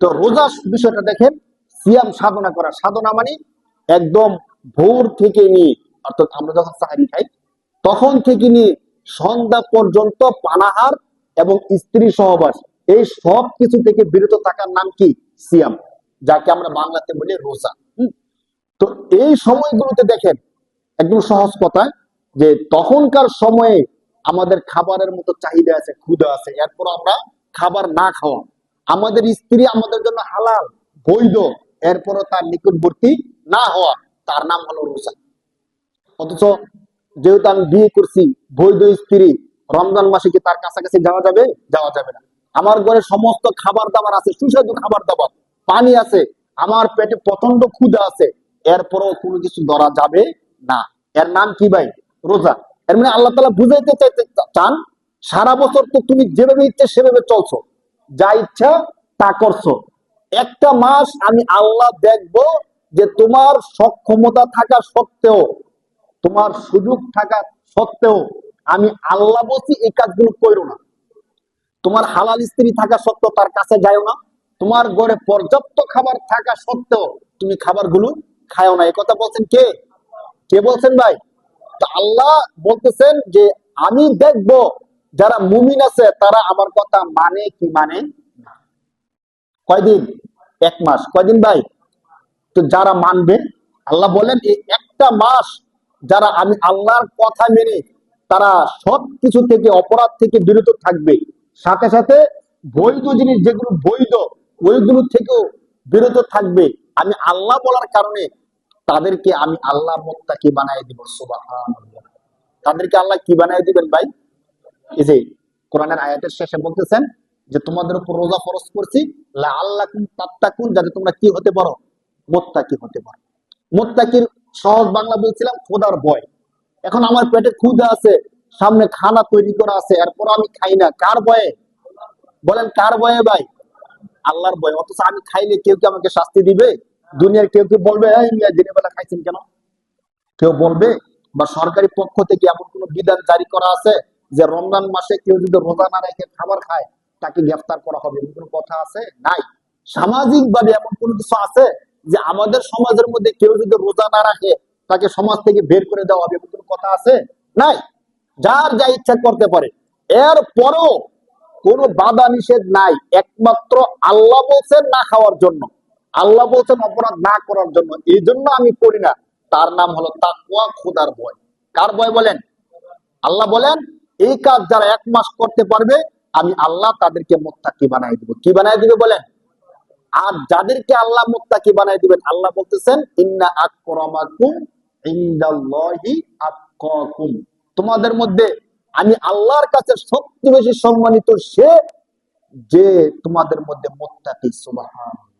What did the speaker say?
তো রোজা বিষয়টা দেখেন, সিয়াম সাধনা করা, সাধনা মানে একদম ভোর থেকে নিয়ে, অর্থাৎ আমরা যখন সাহারি খাই তখন থেকে নিয়ে সন্ধ্যা পর্যন্ত পানাহার এবং স্ত্রী সহবাস, এই সব কিছু থেকে বিরত থাকার নাম কি? সিয়াম, যাকে আমরা বাংলাতে বলি রোজা। তো এই সময়গুলোতে দেখেন, একদম সহজ কথা, যে তখনকার সময়ে আমাদের খাবারের মতো চাহিদা আছে, ক্ষুধা আছে, এরপর আমরা খাবার না খাওয়া, আমাদের স্ত্রী আমাদের জন্য হালাল বৈধ, এরপরও তার নিকটবর্তী না হওয়া, তার নাম হলো রোজা। অথচ যেহেতু আমি বিয়ে করছি, বৈধ স্ত্রী, রমজান মাসে কি তার কাছাকাছি যাওয়া যাবে? যাওয়া যাবে না। আমার ঘরে সমস্ত খাবার দাবার আছে, সুস্বাদু খাবার দাবার, পানি আছে, আমার পেটে প্রচন্ড ক্ষুধা আছে, এরপরও কোনো কিছু ধরা যাবে না। এর নাম কি ভাই? রোজা। এর মানে আল্লাহ তাআলা বুঝাইতে চাইতে চান, সারা বছর তো তুমি যেভাবে ইচ্ছে সেভাবে চলছো, যা ইচ্ছা তা করছো, একটা মাস আমি আল্লাহ দেখবো যে তোমার সক্ষমতা থাকা সত্ত্বেও, তোমার সুযোগ থাকা সত্ত্বেও আমি আল্লাহ বলছি এই কাজগুলো করো না। তোমার হালাল স্ত্রী থাকা সত্ত্বেও তার কাছে যাও না, তোমার ঘরে পর্যাপ্ত খাবার থাকা সত্ত্বেও তুমি খাবারগুলো খাও না। এই কথা বলছেন কে? কে বলছেন ভাই? তো আল্লাহ বলতেছেন যে আমি দেখব যারা মুমিন আছে তারা আমার কথা মানে কি মানে না। কয়দিন? 1 মাস। কয়দিন ভাই? তো যারা মানবে, আল্লাহ বলেন এই একটা মাস যারা আমি আল্লাহর কথা মেনে তারা সব কিছু থেকে, অপরাধ থেকে বিরত থাকবে, সাথে সাথে বৈধ জিনিস যেগুলো বৈধ ওইগুলো থেকেও বিরত থাকবে, আমি আল্লাহ বলার কারণে তাদেরকে আমি আল্লাহ মুত্তাকি বানায় দিব। সুবহানাল্লাহ। তাদেরকে আল্লাহ কি বানায় দিবেন ভাই? এই যে কোরআনের আয়াতের শেষে বলতেছেন যে তোমাদের উপর রোজা ফরজ করছি লাআল্লাকুম তাত্তাকুন, যাতে তোমরা কি হতে পারো? মুত্তাকি হতে পারো। মুত্তাকির সহজ বাংলা বলছিলাম খোদার ভয়। এখন আমার পেটে ক্ষুধা আছে, সামনে খানা তৈরি করা আছে, এরপর আমি খাই না, কার ভয়ে? বলেন কার ভয়ে ভাই? আল্লাহর ভয়। অথচ আমি খাইলে কেউ কি আমাকে শাস্তি দিবে? দুনিয়ার কেউ কি বলবে এই মিয়া দিনের বেলা খাইছেন কেন? কেউ বলবে? বা সরকারি পক্ষ থেকে এমন কোন বিধান জারি করা আছে যে রমজান মাসে কেউ যদি রোজা না রেখে খাবার খায় তাকে গ্রেফতার করা হবে? এমন কোনো কথা আছে? নাই। সামাজিক ভাবে এমন কোনো কিছু আছে যে আমাদের সমাজের মধ্যে কেউ যদি রোজা না রাখে তাকে সমাজ থেকে বের করে দেওয়া হবে? এমন কোনো কথা আছে? নাই। যার যা ইচ্ছা করতে পারে। এর পরও কোনো বাধা নিষেধ নাই, একমাত্র আল্লাহ বলছেন না খাওয়ার জন্য, আল্লাহ বলছেন অপরাধ না করার জন্য, এই জন্য আমি করি না। তার নাম হলো তাকওয়া, খোদার ভয়। কার ভয় বলেন? আল্লাহ বলেন এই কাজ যারা 1 মাস করতে পারবে আমি আল্লাহ তাদেরকে মুত্তাকি বানাই দিব। কি বানাই দিবে বলেন? আর যাদেরকে আল্লাহ মুত্তাকি বানাই দিবেন, আল্লাহ বলতেছেন ইন্না আকরামাকুম ইনদাল্লাহি আতকাকুম, তোমাদের মধ্যে আমি আল্লাহর কাছে সবচেয়ে বেশি সম্মানিত সে যে তোমাদের মধ্যে মুত্তাকি। সুবহানাল্লাহ।